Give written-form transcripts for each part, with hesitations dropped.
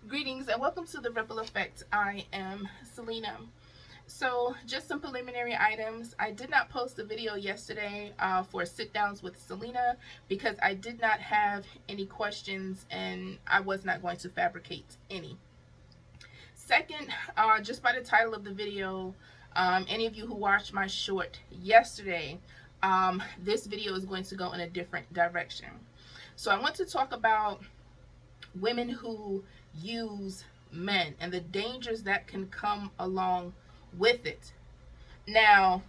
Greetings and welcome to the Ripple Effect. I am Selena. So, just some preliminary items. I did not post a video yesterday for sit downs with Selena because I did not have any questions and I was not going to fabricate any. Second, just by the title of the video, any of you who watched my short yesterday, this video is going to go in a different direction. So, I want to talk about women who use men and the dangers that can come along with it. Now,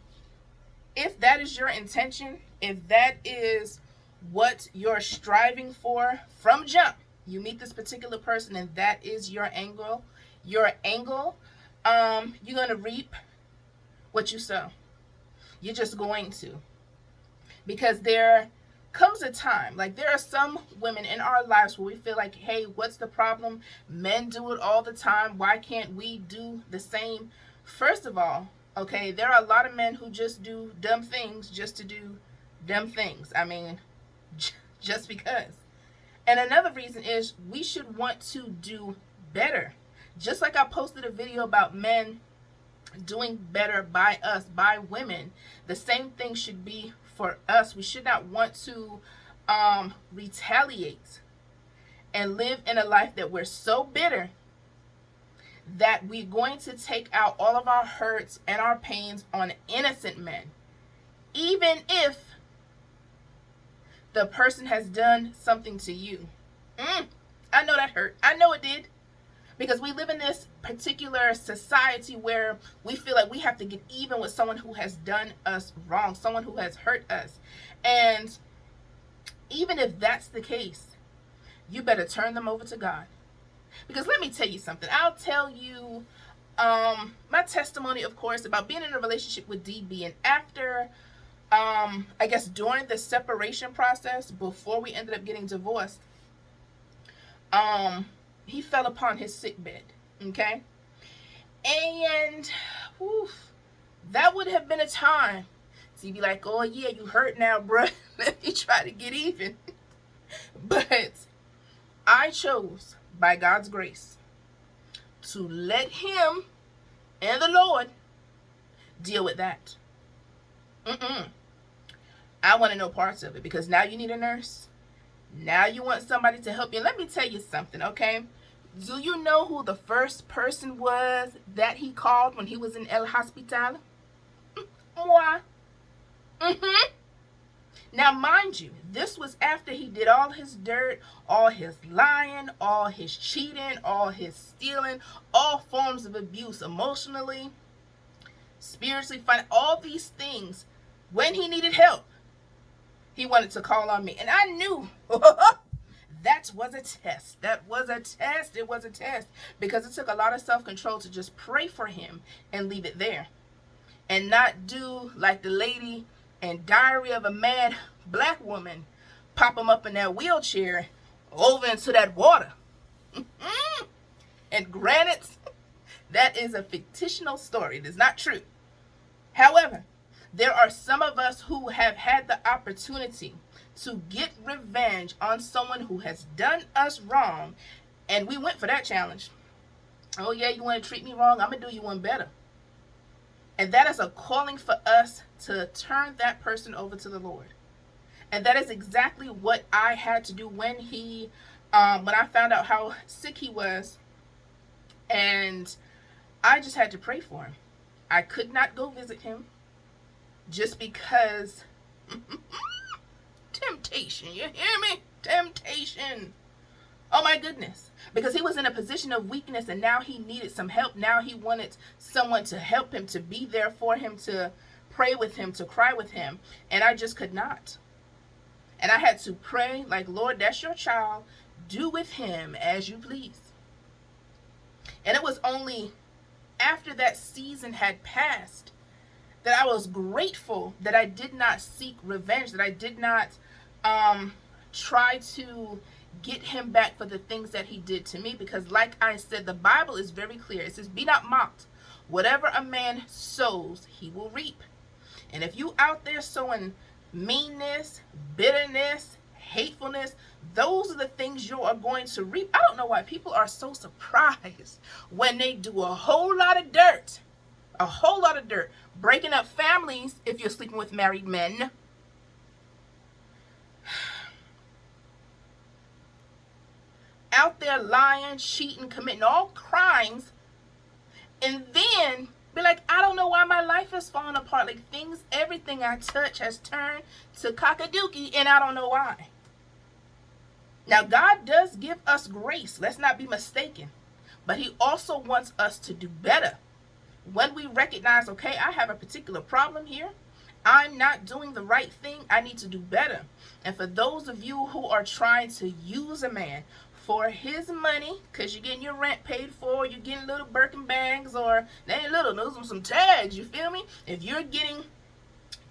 if that is your intention, if that is what you're striving for from jump, you meet this particular person and that is your angle, you're going to reap what you sow. You're just going to. Because there comes a time, like there are some women in our lives where we feel like, hey, what's the problem? Men do it all the time. Why can't we do the same? First of all, okay, there are a lot of men who just do dumb things just to do dumb things. I mean, just because. And another reason is we should want to do better. Just like I posted a video about men doing better by us, by women, the same thing should be for us. We should not want to retaliate and live in a life that we're so bitter that we're going to take out all of our hurts and our pains on innocent men, even if the person has done something to you. I know that hurt. I know it did. Because we live in this particular society where we feel like we have to get even with someone who has done us wrong, someone who has hurt us. And even if that's the case, you better turn them over to God. Because let me tell you something. I'll tell you my testimony, of course, about being in a relationship with DB. And after, I guess during the separation process, before we ended up getting divorced, he fell upon his sick bed, okay? And that would have been a time to be like, oh yeah, you hurt now, bruh. Let me try to get even. But I chose, by God's grace, to let him and the Lord deal with that. I want to know parts of it, because now you need a nurse. Now you want somebody to help you. Let me tell you something, okay? Do you know who the first person was that he called when he was in El Hospital? Moi. Now, mind you, this was after he did all his dirt, all his lying, all his cheating, all his stealing, all forms of abuse, emotionally, spiritually, all these things. When he needed help, he wanted to call on me. And I knew that was a test. That was a test. It was a test. Because it took a lot of self-control to just pray for him and leave it there. And not do like the lady in Diary of a Mad Black Woman, pop him up in that wheelchair over into that water. And granted, that is a fictional story. It is not true. However, there are some of us who have had the opportunity to get revenge on someone who has done us wrong, and we went for that challenge. Oh yeah, you want to treat me wrong? I'm going to do you one better. And that is a calling for us to turn that person over to the Lord. And that is exactly what I had to do when I found out how sick he was. And I just had to pray for him. I could not go visit him just because temptation, you hear me? Temptation. Oh my goodness. Because he was in a position of weakness and now he needed some help. Now he wanted someone to help him, to be there for him, to pray with him, to cry with him. And I just could not. And I had to pray like, Lord, that's your child. Do with him as you please. And it was only after that season had passed that I was grateful that I did not seek revenge, that I did not try to get him back for the things that he did to me. Because like I said, the Bible is very clear. It says, be not mocked. Whatever a man sows, he will reap. And if you out there sowing meanness, bitterness, hatefulness, those are the things you are going to reap. I don't know why people are so surprised when they do a whole lot of dirt. A whole lot of dirt. Breaking up families if you're sleeping with married men. Out there lying, cheating, committing all crimes. And then be like, I don't know why my life is falling apart. Like everything I touch has turned to cockadookie and I don't know why. Now, God does give us grace. Let's not be mistaken. But he also wants us to do better. When we recognize, okay, I have a particular problem here. I'm not doing the right thing. I need to do better. And for those of you who are trying to use a man for his money, because you're getting your rent paid for, you're getting little Birkin bags, or they ain't little, those are some tags, you feel me? If you're getting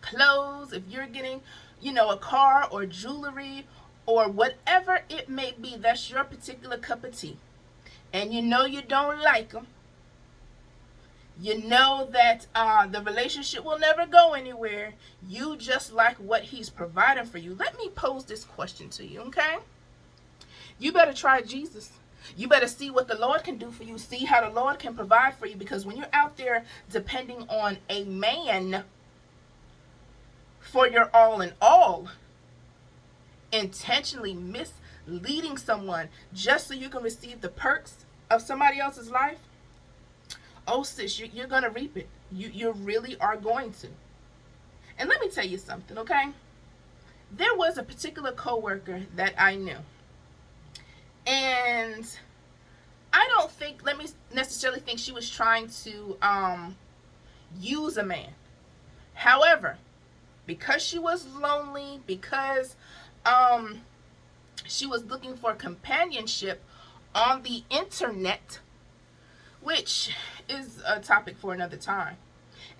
clothes, if you're getting, a car or jewelry or whatever it may be, that's your particular cup of tea. And you don't like them. You know that the relationship will never go anywhere. You just like what he's providing for you. Let me pose this question to you, okay? You better try Jesus. You better see what the Lord can do for you. See how the Lord can provide for you. Because when you're out there depending on a man for your all in all, intentionally misleading someone just so you can receive the perks of somebody else's life, oh sis, you're going to reap it. You really are going to. And let me tell you something, okay? There was a particular coworker that I knew. And I don't necessarily think she was trying to use a man. However, because she was lonely, because she was looking for companionship on the internet, which is a topic for another time.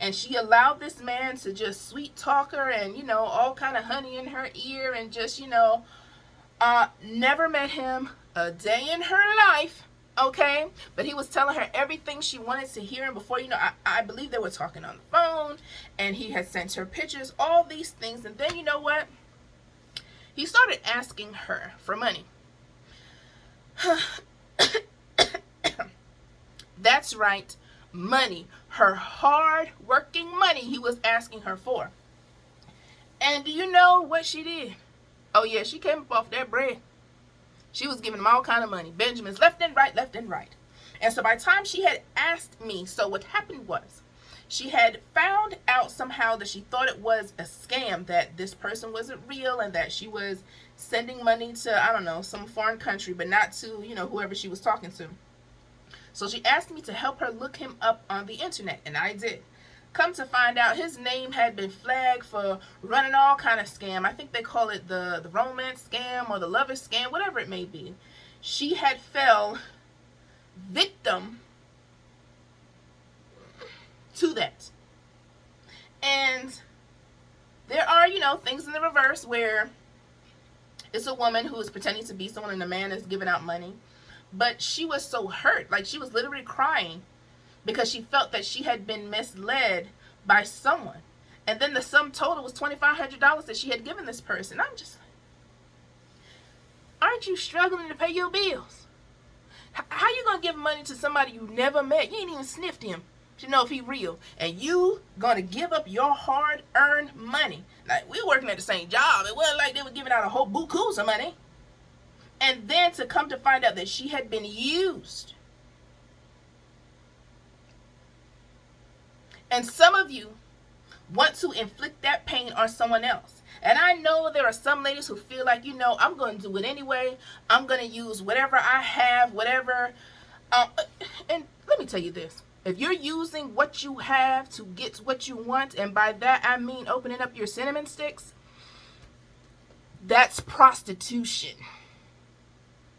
And she allowed this man to just sweet talk her and, all kind of honey in her ear and just, never met him a day in her life, okay? But he was telling her everything she wanted to hear. And before I believe they were talking on the phone and he had sent her pictures, all these things. And then you know what? He started asking her for money. That's right, money. Her hard-working money he was asking her for. And do you know what she did? Oh, yeah, she came up off that bread. She was giving him all kind of money. Benjamins left and right, left and right. And so by the time she had asked me, so what happened was, she had found out somehow that she thought it was a scam, that this person wasn't real and that she was sending money to, I don't know, some foreign country, but not to, whoever she was talking to. So she asked me to help her look him up on the internet, and I did. Come to find out, his name had been flagged for running all kind of scam. I think they call it the romance scam or the lover scam, whatever it may be. She had fell victim to that. And there are, things in the reverse where it's a woman who is pretending to be someone and the man is giving out money. But she was so hurt, like she was literally crying because she felt that she had been misled by someone. And then the sum total was $2,500 that she had given this person. I'm just like, aren't you struggling to pay your bills? How you going to give money to somebody you never met? You ain't even sniffed him to know if he real. And you going to give up your hard-earned money. Like, we working at the same job. It wasn't like they were giving out a whole buku of money. And then to come to find out that she had been used. And some of you want to inflict that pain on someone else. And I know there are some ladies who feel like, I'm going to do it anyway. I'm going to use whatever I have, whatever. And let me tell you this. If you're using what you have to get what you want, and by that I mean opening up your cinnamon sticks, that's prostitution.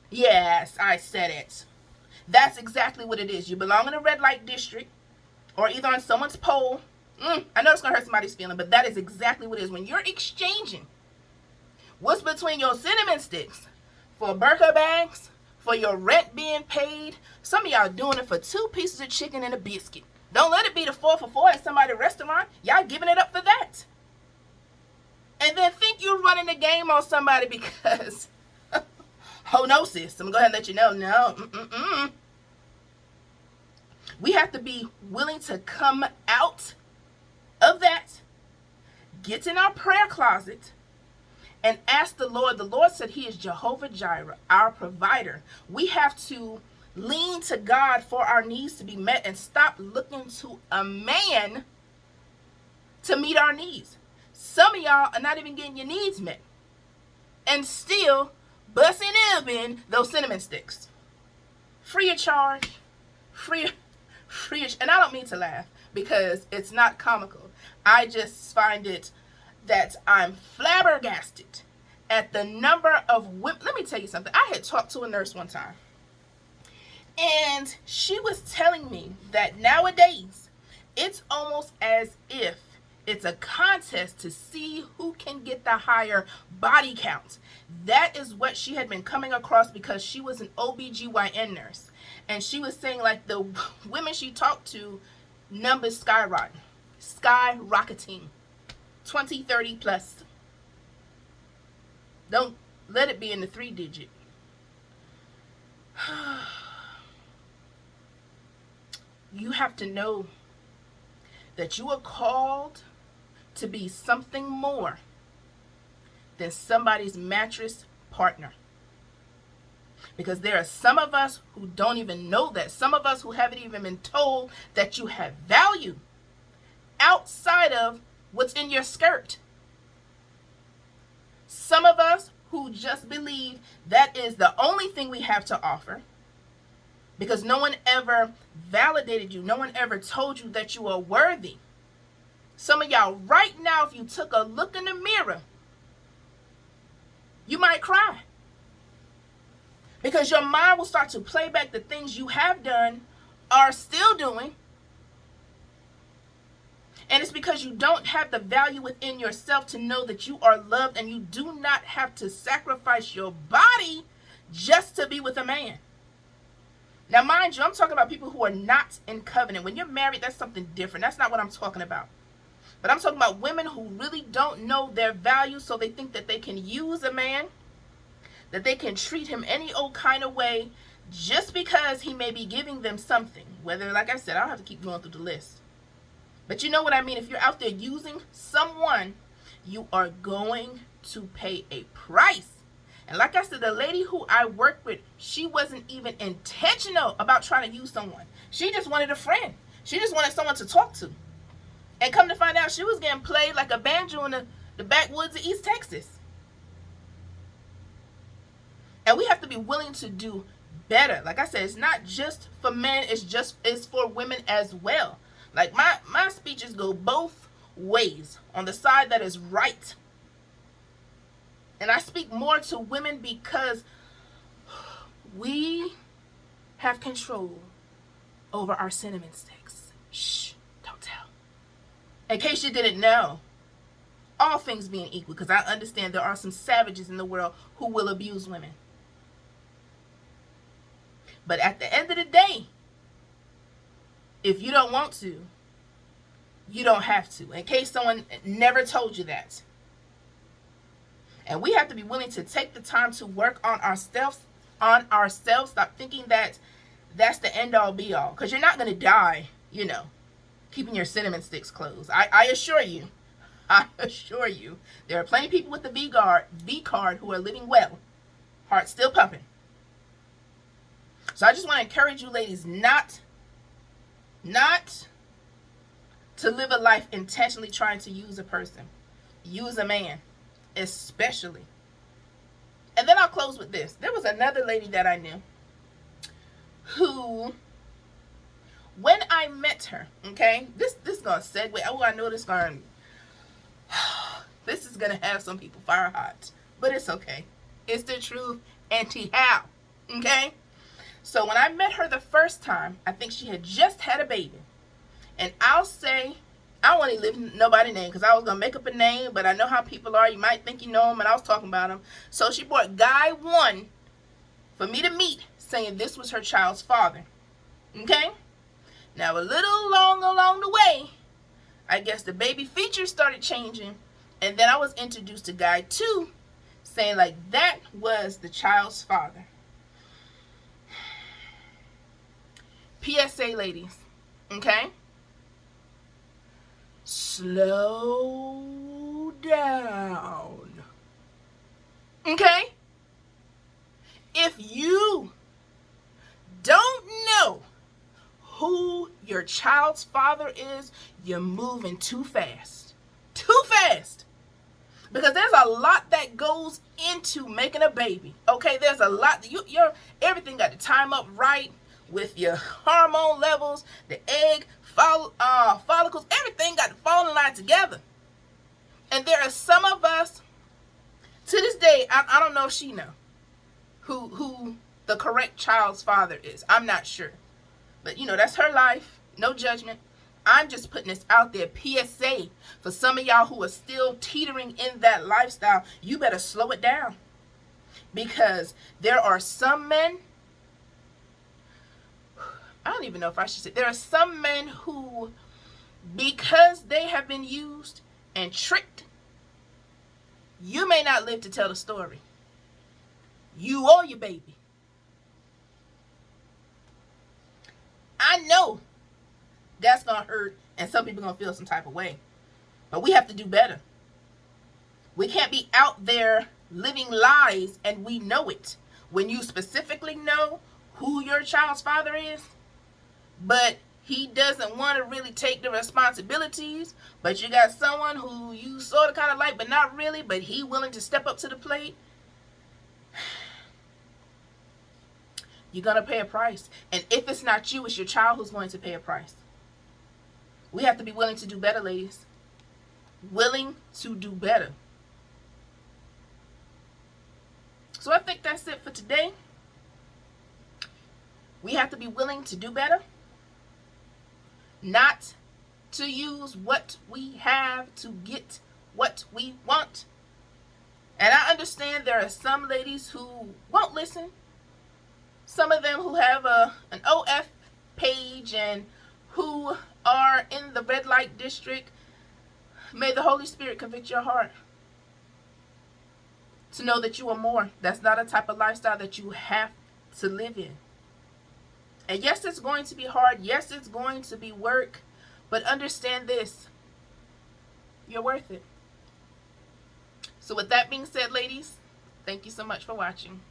Yes, I said it. That's exactly what it is. You belong in a red light district or either on someone's pole. I know it's going to hurt somebody's feeling, but that is exactly what it is. When you're exchanging what's between your cinnamon sticks for burqa bags, for your rent being paid, some of y'all doing it for 2 pieces of chicken and a biscuit. Don't let it be the 4 for $4 at somebody's restaurant. Y'all giving it up for that. and then think you're running the game on somebody because, oh no, sis, I'm going to go ahead and let you know, no. We have to be willing to come out of that, get in our prayer closet, and ask the Lord. The Lord said he is Jehovah Jireh, our provider. We have to lean to God for our needs to be met and stop looking to a man to meet our needs. Some of y'all are not even getting your needs met and still busting in those cinnamon sticks. Free of charge. Free of, and I don't mean to laugh because it's not comical. I just find it that I'm flabbergasted at the number of women. Let me tell you something. I had talked to a nurse one time, and she was telling me that nowadays it's almost as if it's a contest to see who can get the higher body count. That is what she had been coming across because she was an OBGYN nurse. And she was saying like the women she talked to, numbers skyrocketing. 20, 30 plus. Don't let it be in the 3-digit. You have to know that you are called to be something more than somebody's mattress partner. Because there are some of us who don't even know that. Some of us who haven't even been told that you have value outside of what's in your skirt. Some of us who just believe that is the only thing we have to offer because no one ever validated you. No one ever told you that you are worthy. Some of y'all right now, if you took a look in the mirror, you might cry. Because your mind will start to play back the things you have done, are still doing. And it's because you don't have the value within yourself to know that you are loved and you do not have to sacrifice your body just to be with a man. Now, mind you, I'm talking about people who are not in covenant. When you're married, that's something different. That's not what I'm talking about. But I'm talking about women who really don't know their value, so they think that they can use a man, that they can treat him any old kind of way just because he may be giving them something. Whether, like I said, I don't have to keep going through the list. But you know what I mean? If you're out there using someone, you are going to pay a price. And like I said, the lady who I worked with, she wasn't even intentional about trying to use someone. She just wanted a friend. She just wanted someone to talk to. And come to find out, she was getting played like a banjo in the backwoods of East Texas. And we have to be willing to do better. Like I said, it's not just for men, it's for women as well. Like my speeches go both ways on the side that is right. And I speak more to women because we have control over our cinnamon sticks. Shh, don't tell. In case you didn't know, all things being equal, because I understand there are some savages in the world who will abuse women. But at the end of the day, if you don't want to, you don't have to. In case someone never told you that. And we have to be willing to take the time to work on ourselves. Stop thinking that that's the end all be all. Because you're not going to die, keeping your cinnamon sticks closed. I assure you. There are plenty of people with the V card who are living well. Heart still pumping. So I just want to encourage you ladies not to live a life intentionally trying to use a person. Use a man, especially. And then I'll close with this. There was another lady that I knew who, when I met her, okay, this is going to segue. Oh, I know this is going to have some people fire hot, but it's okay. It's the truth, anyhow, okay? So when I met her the first time, I think she had just had a baby. And I'll say, I don't want to leave nobody's name because I was going to make up a name, but I know how people are. You might think you know them, and I was talking about them. So she brought guy one for me to meet, saying this was her child's father. Okay? Now, a little along the way, I guess the baby features started changing, And then I was introduced to guy 2 saying like that was the child's father. PSA, ladies, okay? Slow down. Okay? If you don't know who your child's father is, you're moving too fast. Too fast. Because there's a lot that goes into making a baby. Okay, there's a lot. Your everything got to time up right with your hormone levels, the egg follicles. Everything got to fall in line together. And there are some of us, to this day, I don't know if she know who the correct child's father is. I'm not sure. But, that's her life. No judgment. I'm just putting this out there. PSA for some of y'all who are still teetering in that lifestyle. You better slow it down. Because there are some men, I don't even know if I should say, there are some men who, because they have been used and tricked, you may not live to tell the story. You or your baby. I know that's going to hurt and some people are going to feel some type of way. But we have to do better. We can't be out there living lies and we know it. When you specifically know who your child's father is, but he doesn't want to really take the responsibilities, but you got someone who you sort of kind of like, but not really, but he willing to step up to the plate, you're going to pay a price. And if it's not you, it's your child who's going to pay a price. We have to be willing to do better, ladies. Willing to do better. So I think that's it for today. We have to be willing to do better. Not to use what we have to get what we want. And I understand there are some ladies who won't listen. Some of them who have an OF page and who are in the red light district. May the Holy Spirit convict your heart to know that you are more. That's not a type of lifestyle that you have to live in. And yes, it's going to be hard. Yes, it's going to be work. But understand this. You're worth it. So with that being said, ladies, thank you so much for watching.